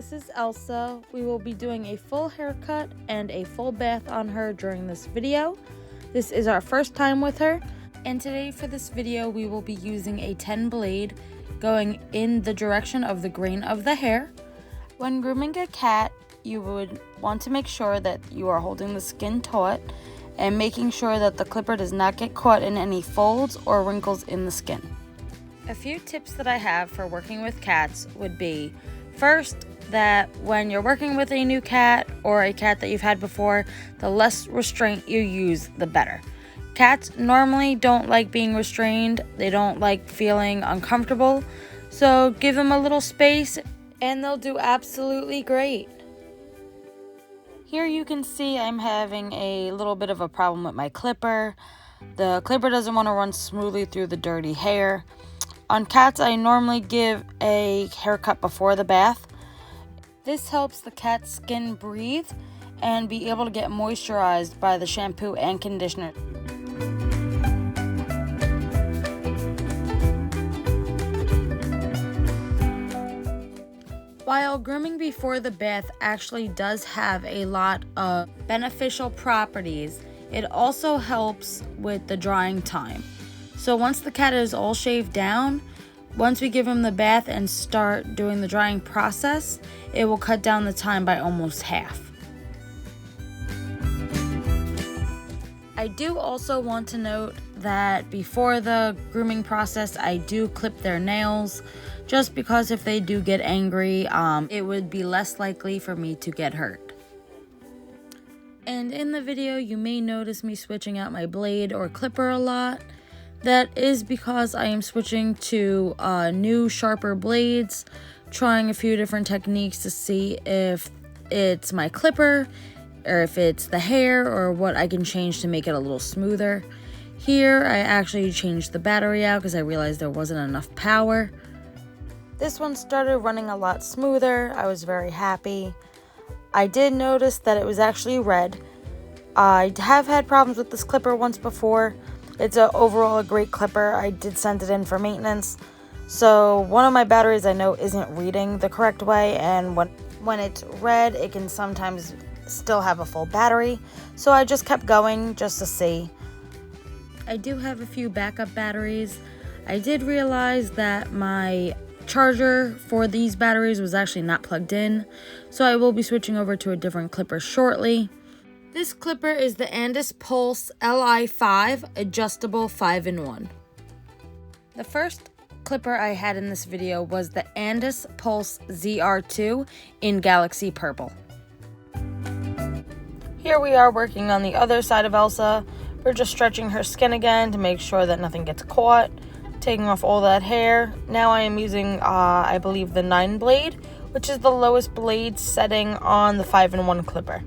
this is Elsa. We will be doing a full haircut and a full bath on her during this video. This is our first time with her, and today for this video we will be using a 10 blade going in the direction of the grain of the hair. When grooming a cat, you would want to make sure that you are holding the skin taut and making sure that the clipper does not get caught in any folds or wrinkles in the skin. A few tips that I have for working with cats would be, first, that when you're working with a new cat or a cat that you've had before, the less restraint you use, the better. Cats normally don't like being restrained. They don't like feeling uncomfortable. So give them a little space and they'll do absolutely great. Here you can see I'm having a little bit of a problem with my clipper. The clipper doesn't want to run smoothly through the dirty hair. On cats, I normally give a haircut before the bath. This helps the cat's skin breathe and be able to get moisturized by the shampoo and conditioner. While grooming before the bath actually does have a lot of beneficial properties, it also helps with the drying time. So once the cat is all shaved down, once we give him the bath and start doing the drying process, it will cut down the time by almost half. I do also want to note that before the grooming process, I do clip their nails, just because if they do get angry, it would be less likely for me to get hurt. And in the video, you may notice me switching out my blade or clipper a lot. That is because I am switching to new, sharper blades, trying a few different techniques to see if it's my clipper, or if it's the hair, or what I can change to make it a little smoother. Here, I actually changed the battery out because I realized there wasn't enough power. This one started running a lot smoother. I was very happy. I did notice that it was actually red. I have had problems with this clipper once before. It's overall a great clipper. I did send it in for maintenance. So one of my batteries I know isn't reading the correct way, and when it's red, it can sometimes still have a full battery. So I just kept going just to see. I do have a few backup batteries. I did realize that my charger for these batteries was actually not plugged in, so I will be switching over to a different clipper shortly. This clipper is the Andis Pulse Li5 adjustable 5-in-1. The first clipper I had in this video was the Andis Pulse ZR2 in Galaxy Purple. Here we are working on the other side of Elsa. We're just stretching her skin again to make sure that nothing gets caught, taking off all that hair. Now I am using, I believe, the 9 blade, which is the lowest blade setting on the 5-in-1 clipper.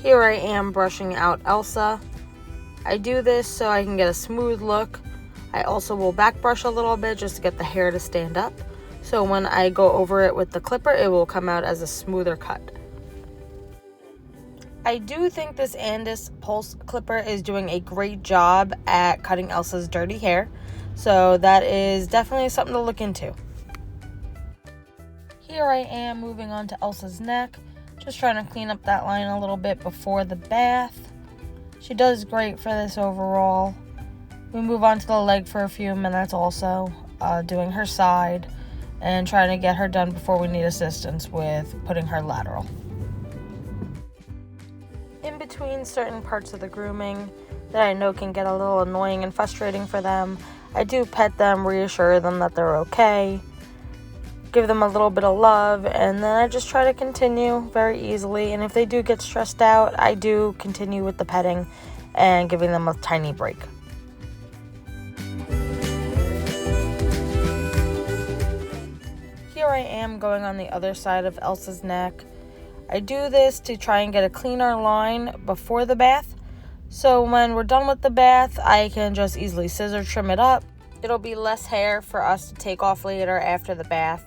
Here I am brushing out Elsa. I do this so I can get a smooth look. I also will back brush a little bit just to get the hair to stand up. So when I go over it with the clipper, it will come out as a smoother cut. I do think this Andis Pulse clipper is doing a great job at cutting Elsa's dirty hair. So that is definitely something to look into. Here I am moving on to Elsa's neck. Just trying to clean up that line a little bit before the bath. She does great for this overall. We move on to the leg for a few minutes also, doing her side and trying to get her done before we need assistance with putting her lateral. In between certain parts of the grooming that I know can get a little annoying and frustrating for them, I do pet them, reassure them that they're okay, give them a little bit of love, and then I just try to continue very easily. And if they do get stressed out, I do continue with the petting and giving them a tiny break. Here I am going on the other side of Elsa's neck. I do this to try and get a cleaner line before the bath, so when we're done with the bath, I can just easily scissor trim it up. It'll be less hair for us to take off later after the bath.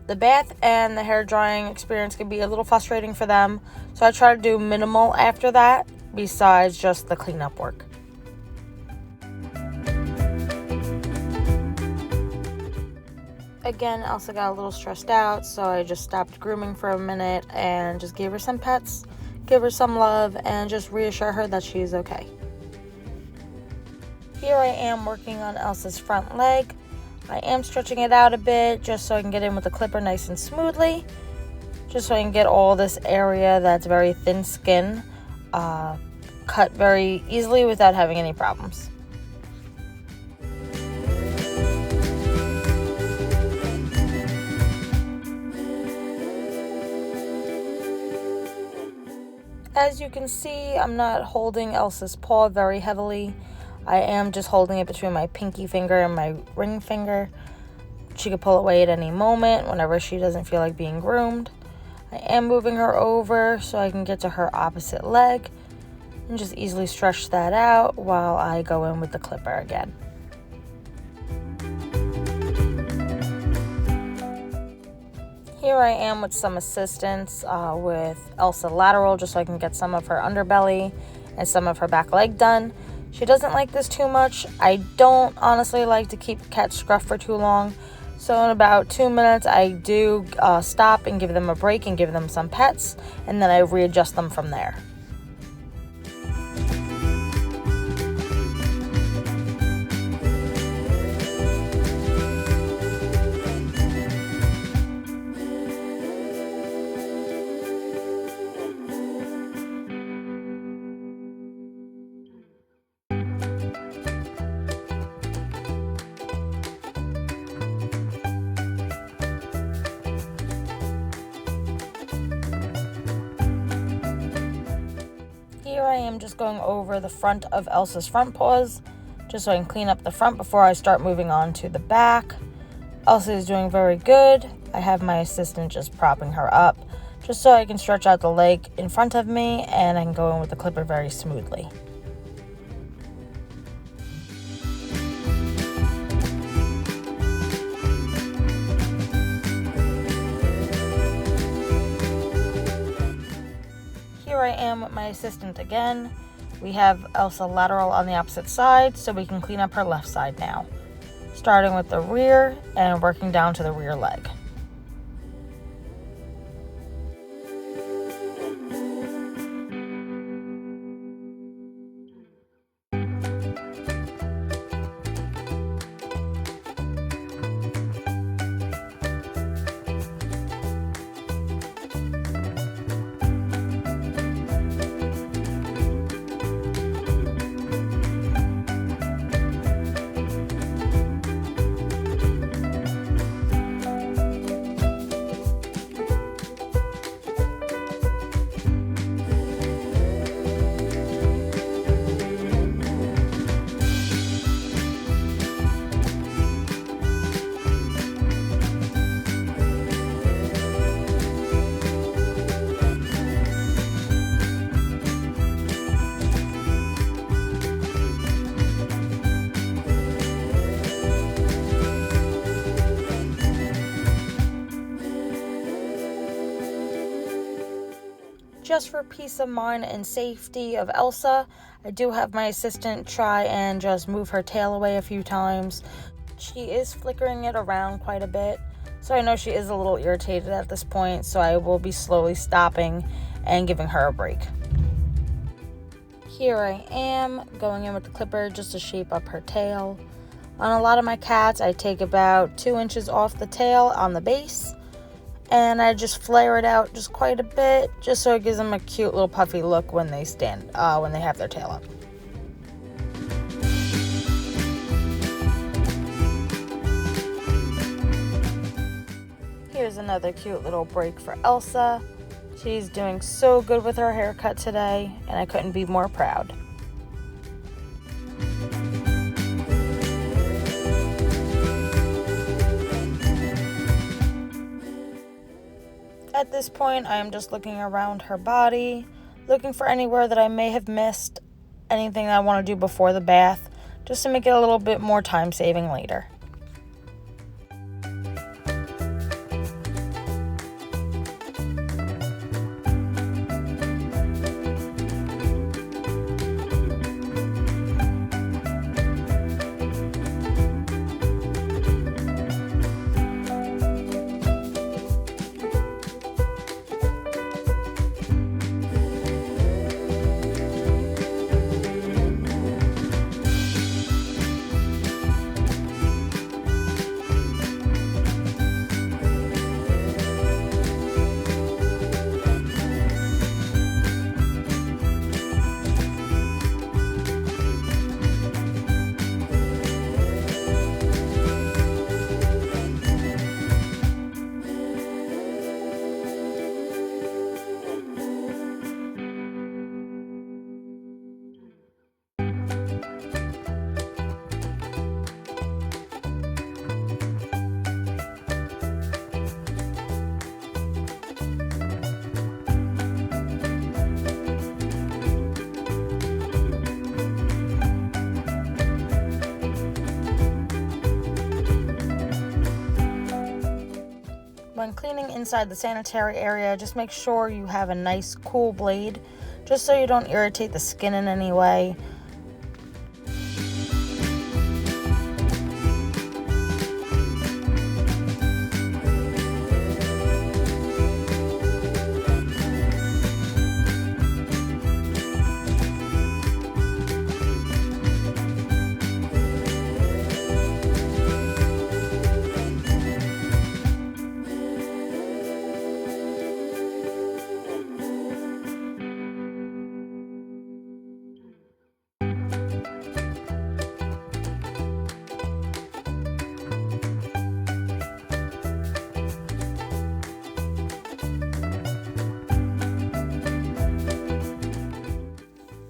The bath and the hair drying experience can be a little frustrating for them, so I try to do minimal after that, besides just the cleanup work. Again, Elsa got a little stressed out, so I just stopped grooming for a minute and just gave her some pets, give her some love, and just reassure her that she's okay. Here I am working on Elsa's front leg. I am stretching it out a bit just so I can get in with the clipper nice and smoothly, just so I can get all this area that's very thin skin cut very easily without having any problems. As you can see, I'm not holding Elsa's paw very heavily. I am just holding it between my pinky finger and my ring finger. She could pull away at any moment whenever she doesn't feel like being groomed. I am moving her over so I can get to her opposite leg and just easily stretch that out while I go in with the clipper again. Here I am with some assistance with Elsa lateral, just so I can get some of her underbelly and some of her back leg done. She doesn't like this too much. I don't honestly like to keep cats scruffed for too long. So in about 2 minutes, I do stop and give them a break and give them some pets, and then I readjust them from there. Here I am just going over the front of Elsa's front paws, just so I can clean up the front before I start moving on to the back. Elsa is doing very good. I have my assistant just propping her up, just so I can stretch out the leg in front of me and I can go in with the clipper very smoothly. Here I am with my assistant again. We have Elsa lateral on the opposite side, so we can clean up her left side now. Starting with the rear and working down to the rear leg. Just for peace of mind and safety of Elsa, I do have my assistant try and just move her tail away a few times. She is flickering it around quite a bit, so I know she is a little irritated at this point, so I will be slowly stopping and giving her a break. Here I am going in with the clipper just to shape up her tail. On a lot of my cats, I take about 2 inches off the tail on the base, and I just flare it out just quite a bit, just so it gives them a cute little puffy look when they when they have their tail up. Here's another cute little break for Elsa. She's doing so good with her haircut today, and I couldn't be more proud. At this point, I am just looking around her body, looking for anywhere that I may have missed, anything I want to do before the bath, just to make it a little bit more time-saving later. when cleaning inside the sanitary area, just make sure you have a nice cool blade, just so you don't irritate the skin in any way.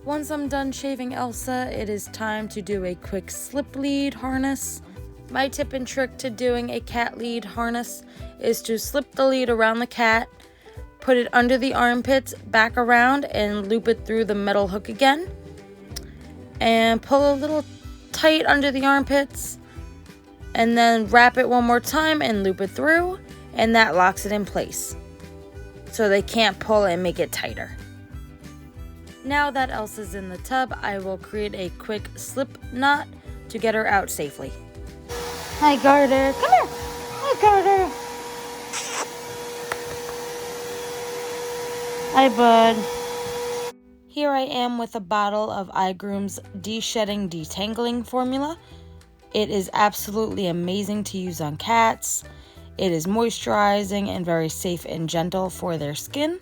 Once I'm done shaving Elsa, it is time to do a quick slip lead harness. My tip and trick to doing a cat lead harness is to slip the lead around the cat, put it under the armpits, back around, and loop it through the metal hook again. And pull a little tight under the armpits, and then wrap it one more time and loop it through, and that locks it in place, so they can't pull and make it tighter. Now that Elsa's in the tub, I will create a quick slip knot to get her out safely. Hi, Garter. Come here. Hi, Garter. Hi, bud. Here I am with a bottle of IGroom's de-shedding detangling formula. It is absolutely amazing to use on cats. It is moisturizing and very safe and gentle for their skin.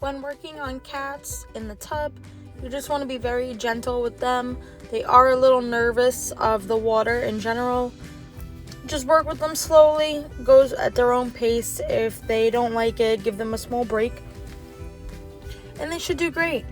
When working on cats in the tub, you just want to be very gentle with them. They are a little nervous of the water in general. Just work with them slowly, goes at their own pace. If they don't like it, give them a small break, and they should do great.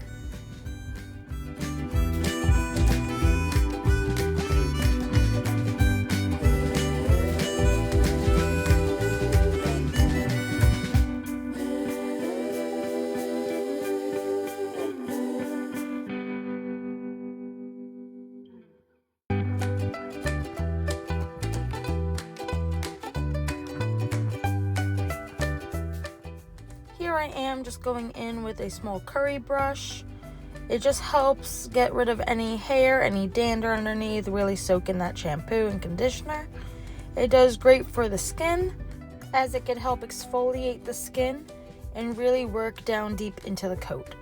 Here I am just going in with a small curry brush. It just helps get rid of any hair, any dander underneath, really soak in that shampoo and conditioner. It does great for the skin, as it can help exfoliate the skin and really work down deep into the coat.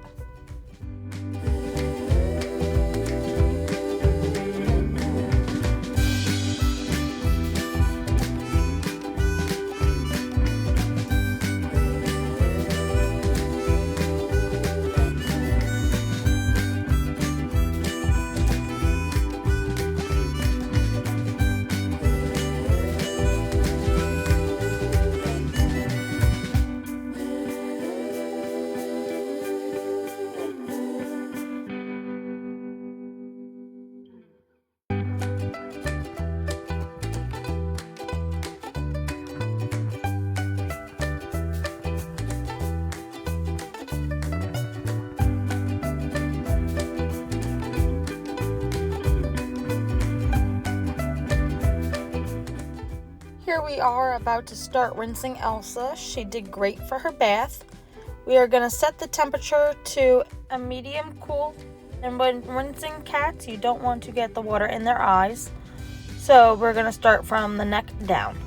Here we are about to start rinsing Elsa. She did great for her bath. We are going to set the temperature to a medium cool. And when rinsing cats, you don't want to get the water in their eyes. So we're going to start from the neck down.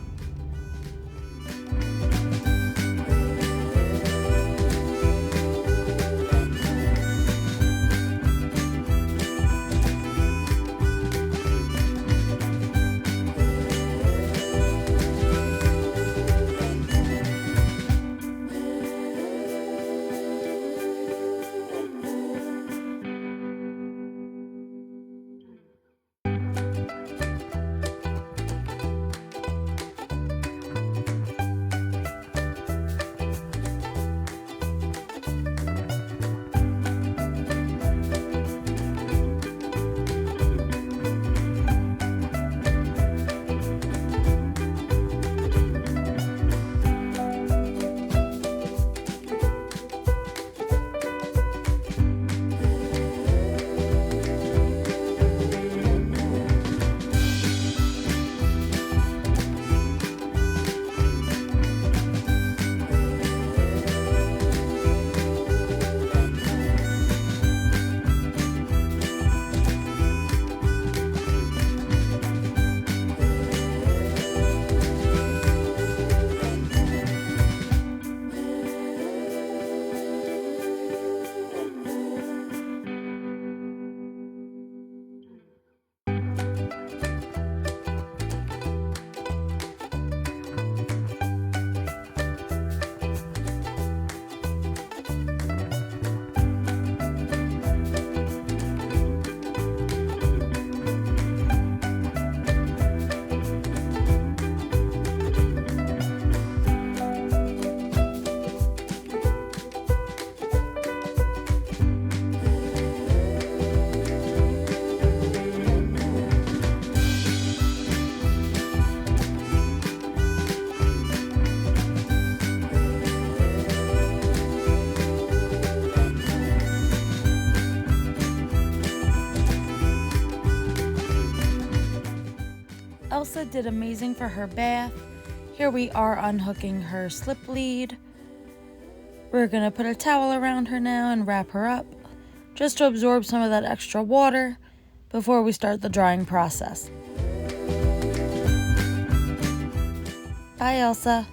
did amazing for her bath. Here we are unhooking her slip lead. We're gonna put a towel around her now and wrap her up, just to absorb some of that extra water before we start the drying process. Bye, Elsa.